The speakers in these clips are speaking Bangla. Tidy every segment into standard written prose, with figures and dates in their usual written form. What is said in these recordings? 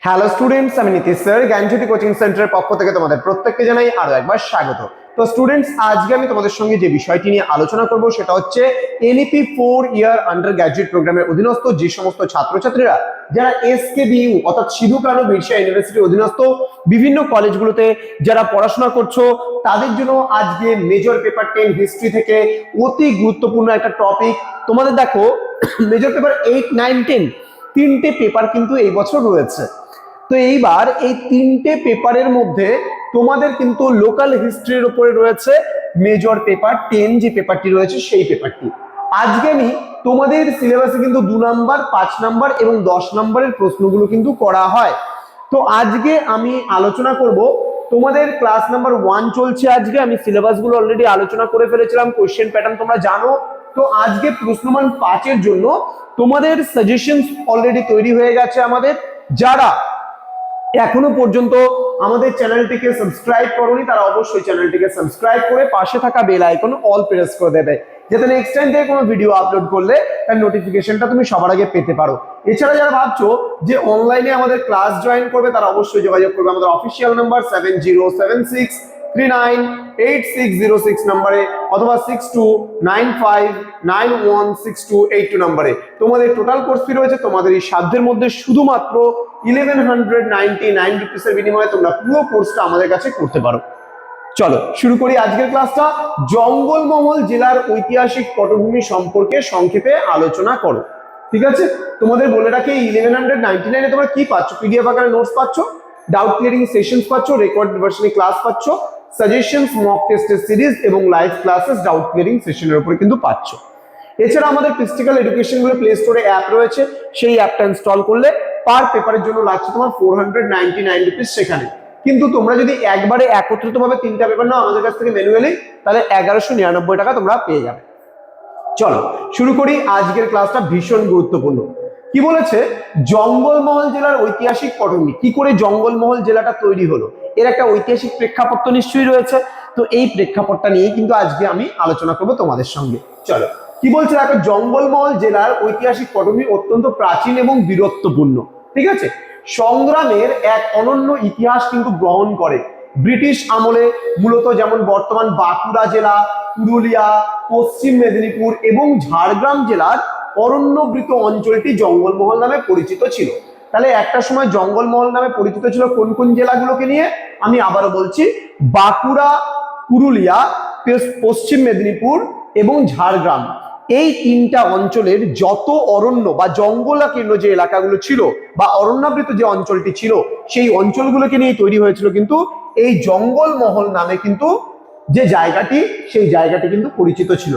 হ্যালো স্টুডেন্টস, আমি নীতিশ স্যার জ্ঞানজ্যোতি কোচিং সেন্টারের পক্ষ থেকে তোমাদের প্রত্যেককে জানাই আরো একবার স্বাগত। তো স্টুডেন্টস, আজকে আমি তোমাদের সঙ্গে যে বিষয়টি নিয়ে আলোচনা করব সেটা হচ্ছে এনইপি 4 ইয়ার আন্ডার গ্র্যাজুয়েট প্রোগ্রামের অধীনস্থ যে সমস্ত ছাত্রছাত্রীরা যারা এসকেবিইউ অর্থাৎ সিধু কানু বিরসা ইউনিভার্সিটির অধীনস্থ বিভিন্ন কলেজগুলোতে যারা পড়াশোনা করছো তাদের জন্য আজকে মেজর পেপার 10 হিস্ট্রি থেকে অতি গুরুত্বপূর্ণ একটা টপিক। তোমাদের দেখো মেজর পেপার 8, 9, 10 তিনটে পেপার কিন্তু এই বছর রয়েছে। তো এইবার এই তিনটে পেপারের মধ্যে তোমাদের কিন্তু লোকাল হিস্ট্রির উপরে রয়েছে মেজর পেপার 10 যে পেপারটি রয়েছে সেই পেপারটি। আজকে আমি তোমাদের সিলেবাসে কিন্তু 2 নাম্বার, 5 নাম্বার এবং 10 নাম্বারের প্রশ্নগুলো কিন্তু করা হয়। তো আজকে আমি আলোচনা করব তোমাদের ক্লাস নাম্বার 1 চলছে। আজকে আমি সিলেবাসগুলো অলরেডি আলোচনা করে ফেলেছিলাম, কোশ্চেন প্যাটার্ন তোমরা জানো। তো আজকে প্রশ্নমান 5 এর জন্য তোমাদের সাজেশনস অলরেডি তৈরি হয়ে গেছে আমাদের। যারা এখনো পর্যন্ত আমাদের চ্যানেলটিকে সাবস্ক্রাইব করোনি তারা অবশ্যই চ্যানেলটিকে সাবস্ক্রাইব করে পাশে থাকা বেল আইকন অল প্রেস করে দেবে, যাতে নেক্সট টাইম থেকে কোনো ভিডিও আপলোড করলে তার নোটিফিকেশনটা তুমি সবার আগে পেতে পারো। এছাড়া যারা ভাবছো যে অনলাইনে আমাদের ক্লাস জয়েন করবে তারা অবশ্যই যোগাযোগ করবে আমাদের অফিসিয়াল নাম্বার 7076398606 নম্বরে অথবা 6295916282 নম্বরে। তোমাদের টোটাল কোর্স ফি রয়েছে তোমাদের এই সাধ্যের মধ্যে শুধুমাত্র 1199 রুপিসের বিনিময়ে তোমরা পুরো কোর্সটা আমাদের কাছে করতে পারো। চলো শুরু করি আজকের ক্লাসটা। জঙ্গলমহল জেলার ঐতিহাসিক পটভূমি সম্পর্কে সংক্ষেপে আলোচনা করো। ঠিক আছে, তোমাদের বলে রাখি 1199 তোমরা কি পাচ্ছ? পিডিএফ আকারে নোটস পাচ্ছ, ডাউট ক্লিয়ারিং সেশনস পাচ্ছ, রেকর্ডেড ভার্সনে ক্লাস পাচ্ছ, সাজেশনস, মক টেস্টের সিরিজ এবং লাইভ ক্লাসেস ডাউট ক্লিয়ারিং সেশনের উপরে কিন্তু পাচ্ছ। এছাড়া আমাদের ফিজিক্যাল এডুকেশন বলে প্লে স্টোরে অ্যাপ রয়েছে, সেই অ্যাপটা ইনস্টল করলে পার পেপারের জন্য লাগছে তোমার 499 রুপিস সেখানে। কিন্তু তোমরা যদি একবারে একত্রিতভাবে তিনটা পেপার নাও আমাদের কাছ থেকে ম্যানুয়ালি, তাহলে 1199 টাকা তোমরা পেয়ে যাবে। চলো শুরু করি আজকের ক্লাসটা, ভীষণ গুরুত্বপূর্ণ। কি বলেছে? জঙ্গলমহল জেলার ঐতিহাসিক পটভূমি। কি করে জঙ্গলমহল জেলাটা তৈরি হলো এর একটা ঐতিহাসিক প্রেক্ষাপট তো নিশ্চয়ই রয়েছে। তো এই প্রেক্ষাপটটা নিয়ে কিন্তু আজকে আমি আলোচনা করবো তোমাদের সঙ্গে। চলো কি বলছে দেখো, জঙ্গলমহল জেলার ঐতিহাসিক পটভূমি অত্যন্ত প্রাচীন এবং বীরত্বপূর্ণ। ঠিক আছে, সংগ্রামের এক অনন্য ইতিহাস কিন্তু গ্রহণ করে ব্রিটিশ আমলে। মূলত যেমন বর্তমান বাঁকুড়া জেলা, পুরুলিয়া, পশ্চিম মেদিনীপুর এবং ঝাড়গ্রাম জেলার অরণ্যবৃত অঞ্চলটি জঙ্গলমহল নামে পরিচিত ছিল। তাহলে একটা সময় জঙ্গলমহল নামে পরিচিত ছিল কোন কোন জেলাগুলোকে নিয়ে? আমি আবারও বলছি, বাঁকুড়া, পুরুলিয়া, পশ্চিম মেদিনীপুর এবং ঝাড়গ্রাম। এই তিনটা অঞ্চলের যত অরণ্য বা জঙ্গলাকীর্ণ যে এলাকাগুলো ছিল বা অরণ্যাবৃত যে অঞ্চলটি ছিল সেই অঞ্চলগুলোকে নিয়ে তৈরি হয়েছিল কিন্তু এই জঙ্গলমহল নামে কিন্তু যে জায়গাটি, সেই জায়গাটি কিন্তু পরিচিত ছিল।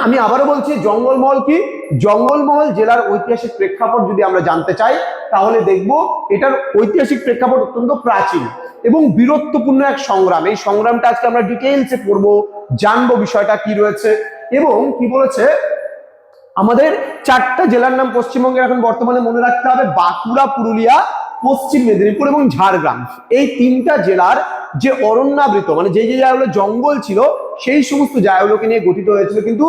আমি আবারও বলছি, জঙ্গলমহল কি? জঙ্গলমহল জেলার ঐতিহাসিক প্রেক্ষাপট যদি আমরা জানতে চাই তাহলে দেখব এটার ঐতিহাসিক প্রেক্ষাপট অত্যন্ত প্রাচীন এবং বীরত্বপূর্ণ এক সংগ্রাম। এই সংগ্রামটা আজকে আমরা ডিটেইলসে পড়বো, জানবো বিষয়টা কি রয়েছে। এবং কি বলেছে, আমাদের 4টা জেলার নাম পশ্চিমবঙ্গের এখন বর্তমানে মনে রাখতে হবে, বাঁকুড়া, পুরুলিয়া, পশ্চিম মেদিনীপুর এবং ঝাড়গ্রাম। এই তিনটা জেলার যে অরণ্যাবৃত মানে যে যে জায়গাগুলো জঙ্গল ছিল সেই সমস্ত জায়গাগুলোকে নিয়ে গঠিত হয়েছিল কিন্তু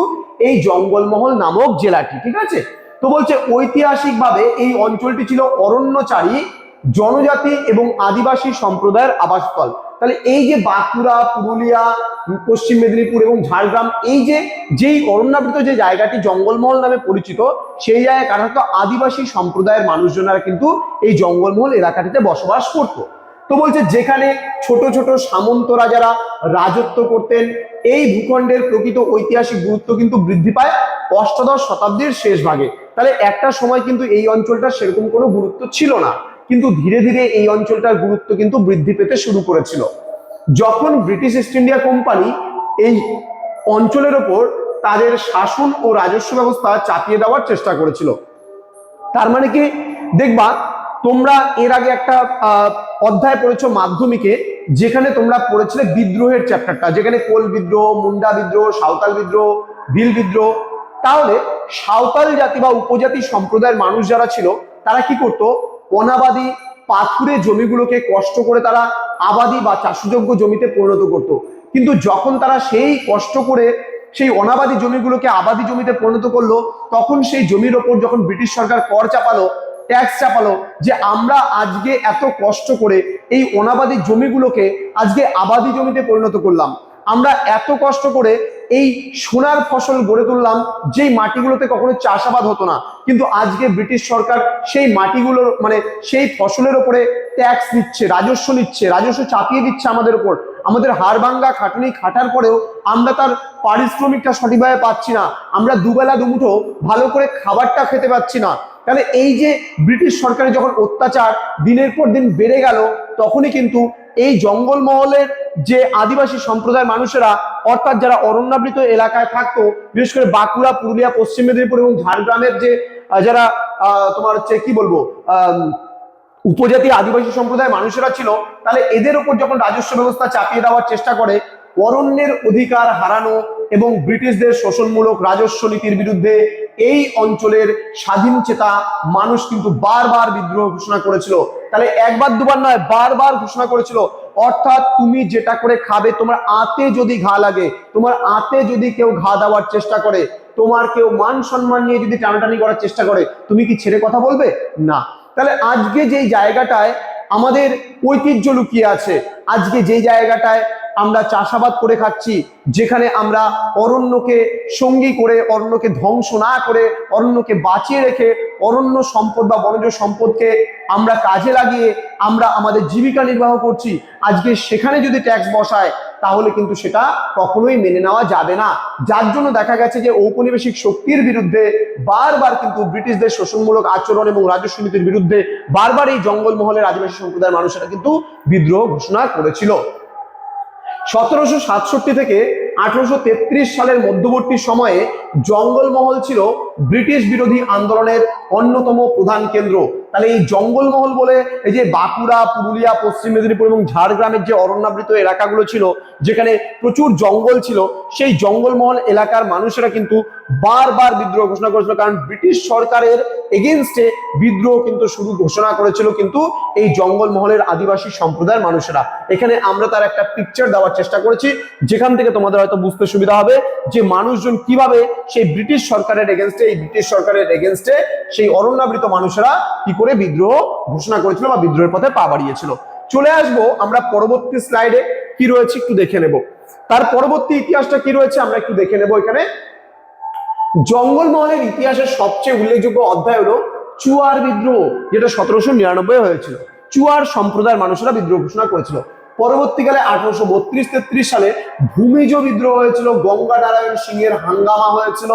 এই জঙ্গলমহল নামক জেলাটি। ঠিক আছে, তো বলছে ঐতিহাসিকভাবে এই অঞ্চলটি ছিল অরণ্যচারী জনজাতি এবং আদিবাসী সম্প্রদায়ের আবাসস্থল। তাহলে এই যে বাঁকুড়া, পুরুলিয়া, পশ্চিম মেদিনীপুর এবং ঝাড়গ্রাম, এই যে যেই অরণ্যাবৃত যে জায়গাটি জঙ্গলমহল নামে পরিচিত, সেই জায়গায় সাধারণত আদিবাসী সম্প্রদায়ের মানুষজনেরা কিন্তু এই জঙ্গলমহল এলাকাটিতে বসবাস করত। তো বলছে যেখানে ছোট ছোট সামন্ত রাজারা রাজত্ব করতেন। এই ভূখণ্ডের প্রকৃত ঐতিহাসিক গুরুত্ব কিন্তু বৃদ্ধি পায় অষ্টাদশ শতাব্দীর শেষ ভাগে। তাহলে একটা সময় কিন্তু এই অঞ্চলটা সেরকম কোনো গুরুত্ব ছিল না, কিন্তু ধীরে ধীরে এই অঞ্চলটার গুরুত্ব কিন্তু বৃদ্ধি পেতে শুরু করেছিল যখন ব্রিটিশ ইস্ট ইন্ডিয়া কোম্পানি এই অঞ্চলের ওপর তাদের শাসন ও রাজস্ব ব্যবস্থা চাপিয়ে দেওয়ার চেষ্টা করেছিল। তার মানে কি, দেখবা তোমরা এর আগে একটা অধ্যায় পড়েছো মাধ্যমিকে, যেখানে তোমরা পড়েছিলে বিদ্রোহের চ্যাপ্টারটা, যেখানে কোল বিদ্রোহ, মুন্ডা বিদ্রোহ, সাঁওতাল বিদ্রোহ, ভিল বিদ্রোহ। তাহলে সাঁওতাল জাতি বা উপজাতি সম্প্রদায়ের মানুষ যারা ছিল তারা কি করতো, অনাবাদী পাথুরে জমিগুলোকে কষ্ট করে তারা আবাদি বা চাষযোগ্য জমিতে পরিণত করত। কিন্তু যখন তারা সেই কষ্ট করে সেই অনাবাদী জমিগুলোকে আবাদি জমিতে পরিণত করলো, তখন সেই জমির ওপর যখন ব্রিটিশ সরকার কর চাপালো, ট্যাক্স চাপালো, যে আমরা আজকে এত কষ্ট করে এই অনাবাদি জমিগুলোকে আজকে আবাদি জমিতে পরিণত করলাম, আমরা এত কষ্ট করে এই সোনার ফসল গড়ে তুললাম যেই মাটিগুলোতে কখনো চাষাবাদ হতো না, কিন্তু আজকে ব্রিটিশ সরকার সেই মাটিগুলোর মানে সেই ফসলের উপরে ট্যাক্স নিচ্ছে, রাজস্ব চাপিয়ে দিচ্ছে আমাদের উপর। আমাদের হাড়ভাঙ্গা খাটুনি খাটার পরেও আমরা তার পারিশ্রমিকটা সঠিকভাবে পাচ্ছি না, আমরা দুবেলা দুমুঠো ভালো করে খাবারটা খেতে পাচ্ছি না। তাহলে এই যে ব্রিটিশ সরকারের যখন অত্যাচার দিনের পর দিন বেড়ে গেল, তখনই কিন্তু এই জঙ্গলমহলের যে আদিবাসী সম্প্রদায়ের মানুষেরা, অর্থাৎ যারা অরণ্যাবৃত এলাকায় থাকতো, বিশেষ করে বাঁকুড়া, পুরুলিয়া, পশ্চিম মেদিনীপুর এবং ঝাড়গ্রামের যে যারা তোমার হচ্ছে কি বলবো উপজাতি আদিবাসী সম্প্রদায়ের মানুষেরা ছিল, তাহলে এদের উপর যখন রাজস্ব ব্যবস্থা চাপিয়ে দেওয়ার চেষ্টা করে, অরণ্যের অধিকার হারানো এবং ব্রিটিশদের শোষণমূলক রাজস্ব নীতির বিরুদ্ধে এই অঞ্চলের স্বাধীন চেতা মানুষ কিন্তু বারবার বিদ্রোহ ঘোষণা করেছিল। তাহলে একবার দুবার নয়, বারবার ঘোষণা করেছিল। অর্থাৎ তুমি যেটা করে খাবে, তোমার আতে যদি ঘা লাগে, তোমার আতে যদি কেউ ঘা দেওয়ার চেষ্টা করে, তোমার কেউ মান সম্মান নিয়ে যদি টানাটানি করার চেষ্টা করে, তুমি কি ছেড়ে কথা বলবে? না। তাহলে আজকে যেই জায়গাটায় আমাদের ঐতিহ্য লুকিয়ে আছে, আজকে যেই জায়গাটায় আমরা চাষাবাদ করে খাচ্ছি, যেখানে আমরা অরণ্যকে সঙ্গী করে, অরণ্যকে ধ্বংস না করে, অরণ্যকে বাঁচিয়ে রেখে, অরণ্য সম্পদ বা বনজ সম্পদকে আমরা কাজে লাগিয়ে আমরা আমাদের জীবিকা নির্বাহ করছি, আজকে সেখানে যদি ট্যাক্স বসায়, তাহলে কিন্তু সেটা কখনোই মেনে নেওয়া যাবে না। যার জন্য দেখা গেছে যে ঔপনিবেশিক শক্তির বিরুদ্ধে বারবার কিন্তু ব্রিটিশদের শোষণমূলক আচরণ এবং রাজস্ব নীতির বিরুদ্ধে বারবার এই জঙ্গলমহলের আদিবাসী সম্প্রদায়ের মানুষেরা কিন্তু বিদ্রোহ ঘোষণা করেছিল। 1767 থেকে 1833 সালের মধ্যবর্তী সময়ে জঙ্গলমহল ছিল ব্রিটিশ বিরোধী আন্দোলনের অন্যতম প্রধান কেন্দ্র। তাহলে এই জঙ্গলমহল বলে এই যে বাঁকুড়া, পুরুলিয়া, পশ্চিম মেদিনীপুর এবং ঝাড়গ্রামের যে অরণ্যাবৃত এলাকাগুলো ছিল, যেখানে প্রচুর জঙ্গল ছিল, সেই জঙ্গলমহল এলাকার মানুষেরা কিন্তু বারবার বিদ্রোহ ঘোষণা করেছিল। কারণ ব্রিটিশ সরকারের এগেইনস্টে বিদ্রোহ কিন্তু শুরু ঘোষণা করেছিল কিন্তু এই জঙ্গলমহলের আদিবাসী সম্প্রদায়ের মানুষেরা। এখানে আমরা তার একটা পিকচার দেওয়ার চেষ্টা করেছি, যেখান থেকে তোমাদের হয়তো বুঝতে সুবিধা হবে যে মানুষজন কিভাবে সেই ব্রিটিশ সরকারের এগেইনস্টে, এই ব্রিটিশ সরকারের এগেইনস্টে সেই অরণ্যাবৃত মানুষেরা কি করে বিদ্রোহ ঘোষণা করেছিল বা বিদ্রোহের পথে পা বাড়িয়েছিল। চলে আসবো আমরা পরবর্তী স্লাইডে, কি রয়েছে একটু দেখে নেব। তার পরবর্তী ইতিহাসটা কি রয়েছে আমরা একটু দেখে নেব। এখানে জঙ্গলমহলের ইতিহাসের সবচেয়ে উল্লেখযোগ্য অধ্যায় হলো চুয়ার বিদ্রোহ, যেটা 1799 হয়েছিল। চুয়ার সম্প্রদায়ের মানুষেরা বিদ্রোহ ঘোষণা করেছিল। পরবর্তীকালে 1832-33 সালে ভূমিজ বিদ্রোহ হয়েছিল, গঙ্গা নারায়ণ সিংহের হাঙ্গামা হয়েছিল।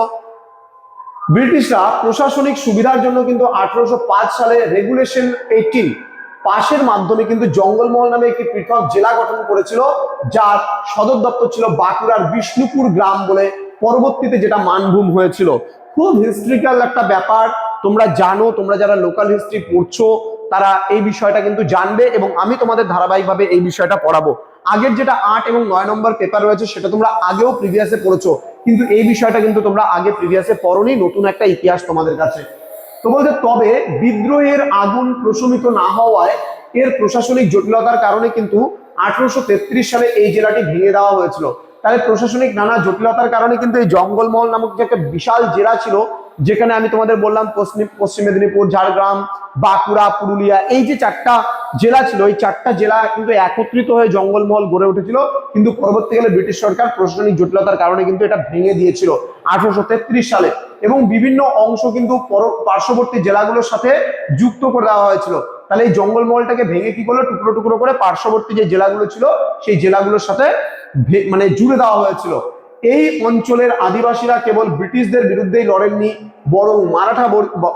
ব্রিটিশরা প্রশাসনিক সুবিধার জন্য কিন্তু 1805 সালে রেগুলেশন 18 পাশের মাধ্যমে কিন্তু জঙ্গলমহল নামে একটি পৃথক জেলা গঠন করেছিল, যার সদর দপ্তর ছিল বাঁকুড়ার বিষ্ণুপুর গ্রাম বলে, পরবর্তীতে যেটা মানভূম হয়েছিল। খুব হিস্ট্রিক্যাল একটা ব্যাপার, তোমরা জানো, তোমরা যারা লোকাল হিস্ট্রি পড়ছো তারা এই বিষয়টা কিন্তু জানবে, এবং আমি তোমাদের ধারাবাহিকভাবে এই বিষয়টা পড়াবো। আগের যেটা 8 এবং 9 নম্বর পেপার রয়েছে সেটা তোমরা আগেও প্রিভিয়াসে পড়েছো, কিন্তু এই বিষয়টা কিন্তু তোমরা আগে প্রিভিয়াসে পড়োনি, নতুন একটা ইতিহাস তোমাদের কাছে। তো বলতে তবে বিদ্রোহের আগুন প্রশমিত না হওয়ায় এর প্রশাসনিক জটিলতার কারণে কিন্তু 1833 সালে এই জেলাটি ভেঙে দেওয়া হয়েছিল। তাহলে প্রশাসনিক নানা জটিলতার কারণে কিন্তু এই জঙ্গলমহল নামক যে একটা বিশাল জেলা ছিল, যেখানে আমি তোমাদের বললাম পশ্চিম মেদিনীপুর, ঝাড়গ্রাম, বাঁকুড়া, পুরুলিয়া, এই যে 4টা জেলা ছিল, এই 4টা জেলা কিন্তু একত্রিত হয়ে জঙ্গলমহল গড়ে উঠেছিল। কিন্তু পরবর্তীকালে ব্রিটিশ সরকার প্রশাসনিক জটিলতার কারণে কিন্তু এটা ভেঙে দিয়েছিল 1833 সালে, এবং বিভিন্ন অংশ কিন্তু পার্শ্ববর্তী জেলাগুলোর সাথে যুক্ত করে দেওয়া হয়েছিল। তাহলে এই জঙ্গলমহলটাকে ভেঙে কি করলো, টুকরো টুকরো করে পার্শ্ববর্তী যে জেলাগুলো ছিল সেই জেলাগুলোর সাথে মানে জুড়ে দেওয়া হয়েছিল। এই অঞ্চলের আদিবাসীরা কেবল ব্রিটিশদের বিরুদ্ধেই লড়েননি, বরং মারাঠা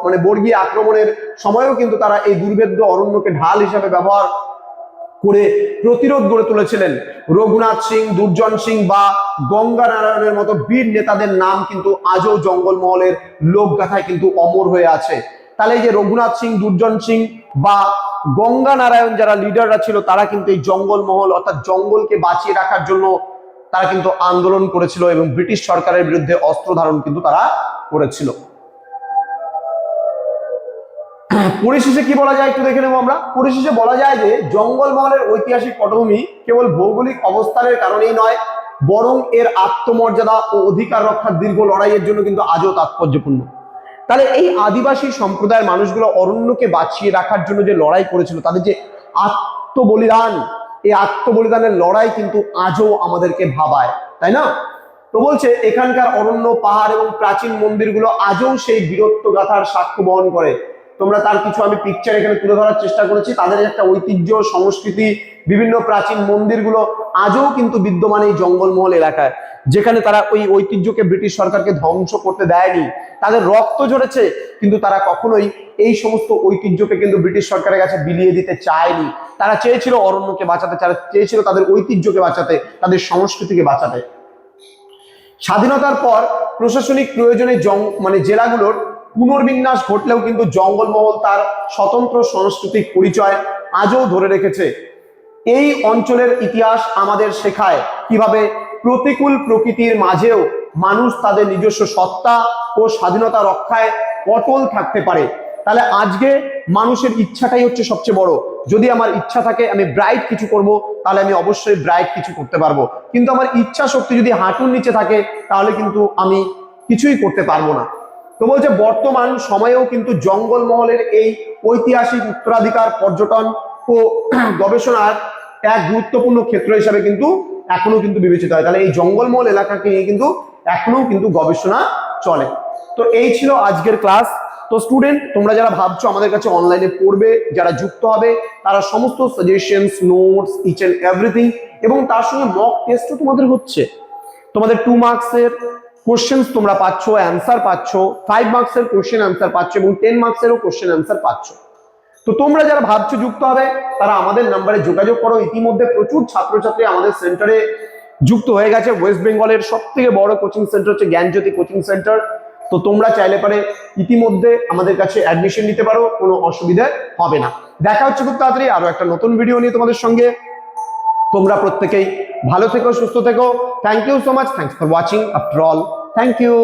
মানে বর্গীয় আক্রমণের সময়ও কিন্তু তারা এই দুর্ভেদ্য অরণ্যকে ঢাল হিসাবে ব্যবহার করে প্রতিরোধ গড়ে তুলেছিলেন। রঘুনাথ সিং, দুর্জন সিং বা গঙ্গা নারায়ণের মতো বীর নেতাদের নাম কিন্তু আজও জঙ্গলমহলের লোকগাথায় কিন্তু অমর হয়ে আছে। তাহলে এই যে রঘুনাথ সিং, দুর্জন সিং বা গঙ্গা নারায়ণ যারা লিডাররা ছিল, তারা কিন্তু এই জঙ্গলমহল অর্থাৎ জঙ্গলকে বাঁচিয়ে রাখার জন্য তারা কিন্তু আন্দোলন করেছিল এবং ব্রিটিশ সরকারের বিরুদ্ধে অস্ত্র ধারণ কিন্তু তারা করেছিল। পরিশেষে কি বলা যায় একটু দেখে নেবো আমরা। পরিশেষে বলা যায় যে জঙ্গলমহলের ঐতিহাসিক পটভূমি কেবল ভৌগোলিক অবস্থানের কারণেই নয়, বরং এর আত্মমর্যাদা ও অধিকার রক্ষার দীর্ঘ লড়াইয়ের জন্য কিন্তু আজও তাৎপর্যপূর্ণ। তাহলে এই আদিবাসী সম্প্রদায়ের মানুষগুলো অরণ্যকে বাঁচিয়ে রাখার জন্য যে লড়াই করেছিল, তাদের যে আত্মবলিদান, এই আত্মবলিদানের লড়াই কিন্তু আজও আমাদেরকে ভাবায়, তাই না? তো বলছে এখানকার অরণ্য, পাহাড় এবং প্রাচীন মন্দিরগুলো আজও সেই বীরত্ব গাথার সাক্ষ্য বহন করে। তোমরা তার কিছু আমি পিকচার এখানে তুলে ধরার চেষ্টা করেছি। তাদের একটা ঐতিহ্য, সংস্কৃতি, বিভিন্ন প্রাচীন মন্দিরগুলো আজও কিন্তু বিদ্যমান এই জঙ্গলমহল এলাকায়, যেখানে তারা ওই ঐতিহ্যকে ব্রিটিশ সরকারকে ধ্বংস করতে দেয়নি। তাদের রক্ত ঝরেছে, কিন্তু তারা কখনোই এই সমস্ত ঐতিহ্যকে কিন্তু ব্রিটিশ সরকারের কাছে বিলিয়ে দিতে চায়নি। তারা চেয়েছিল অরণ্যকে বাঁচাতে, তারা চেয়েছিল তাদের ঐতিহ্যকে বাঁচাতে, তাদের সংস্কৃতিকে বাঁচাতে। স্বাধীনতার পর প্রশাসনিক প্রয়োজনে জেলাগুলোর পুনর্বিন্যাস ঘটলেও কিন্তু জঙ্গলমহল তার স্বতন্ত্র সাংস্কৃতিক পরিচয় আজও ধরে রেখেছে। এই অঞ্চলের ইতিহাস আমাদের শেখায় কিভাবে প্রতিকূল প্রকৃতির মাঝেও মানুষ তাদের নিজস্ব সত্তা ও স্বাধীনতা রক্ষায় অটল থাকতে পারে। তাহলে আজকে মানুষের ইচ্ছাটাই হচ্ছে সবচেয়ে বড়। যদি আমার ইচ্ছা থাকে আমি ব্রাইট কিছু করব, তাহলে আমি অবশ্যই ব্রাইট কিছু করতে পারবো। কিন্তু আমার ইচ্ছা শক্তি যদি হাঁটুর নিচে থাকে, তাহলে কিন্তু আমি কিছুই করতে পারবো না। তো বলছে বর্তমান সময়েও কিন্তু জঙ্গলমহলের এই ঐতিহাসিক উত্তরাধিকার পর্যটন ও গবেষণার এক গুরুত্বপূর্ণ ক্ষেত্র হিসাবে কিন্তু এখনো কিন্তু বিবেচিত হয়। তাহলে এই জঙ্গলমহল এলাকাকে নিয়ে কিন্তু এখনো কিন্তু গবেষণা চলে। তো এই ছিল আজকের ক্লাস। তো স্টুডেন্ট, তোমরা যারা ভাবছো আমাদের কাছে অনলাইনে পড়বে, যারা যুক্ত হবে, তারা সমস্ত suggestions, notes, each and everything, এবং তার সঙ্গে মক টেস্টও তোমাদের হচ্ছে। তোমাদের 2 মার্কসের কোশ্চেন্স তোমরা পাচ্ছ, অ্যান্সার পাচ্ছ, 5 মার্কসের কোশ্চেন অ্যান্সার পাচ্ছ, এবং 10 মার্কসেরও কোশ্চেন অ্যান্সার পাচ্ছ। তো তোমরা যারা ভাবছো যুক্ত হবে, তারা আমাদের নাম্বারে যোগাযোগ করো। ইতিমধ্যে প্রচুর ছাত্রছাত্রী আমাদের সেন্টারে যুক্ত হয়ে গেছে। ওয়েস্ট বেঙ্গলের সব থেকে বড় কোচিং সেন্টার হচ্ছে জ্ঞানজ্যোতি কোচিং সেন্টার। তো তোমরা চাইলে পারে ইতিমধ্যে আমাদের কাছে অ্যাডমিশন নিতে পারো, কোনো অসুবিধা হবে না। দেখা হচ্ছে খুব তাড়াতাড়ি আরো একটা নতুন ভিডিও নিয়ে তোমাদের সঙ্গে। তোমরা প্রত্যেকেই ভালো থেকো, সুস্থ থেকো। Thank you so much. Thanks for watching after all. Thank you.